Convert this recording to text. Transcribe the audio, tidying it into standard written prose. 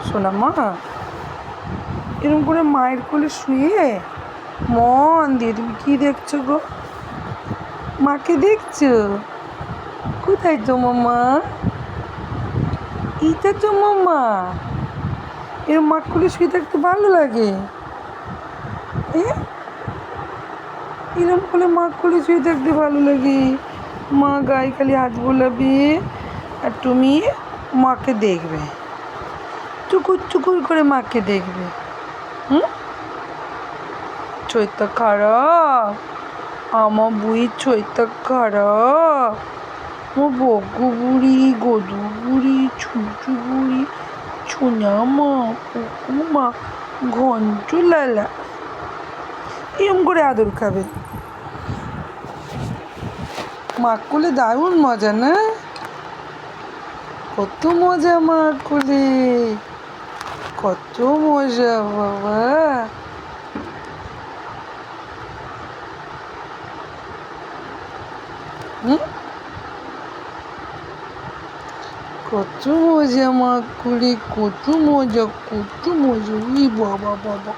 শোনা মা, এরকম করে মায়ের কোলে শুয়ে মন দিয়ে তুমি কি দেখছো গো? মাকে দেখছো? কোথায় তোমার মা? এটা তোমার মা? এরকম মা কোলে শুয়ে থাকতে ভালো লাগে? এরকম করে মা কোলে শুয়ে থাকতে ভালো লাগে? মা গায়ে খালি হাত বোলাবে আর তুমি মাকে দেখবে, চুকুর চুকুর করে মাকে দেখবে। চৈত্য খারাপ, আমার বইয়ের চৈত্য খারাপ। ও বগ্গু বুড়ি, গদু বুড়ি, ছুঁচু বুড়ি, ছোনা মা, পুকু মা, ঘন্ট লালা এরম করে আদর খাবে। মা কোলে দারুণ মজা না? কত মজা মা কোলে, কত মজা বাবা। কত মজা মা কোলে, কত মজা, কত মজা। ই বাবা বাবা।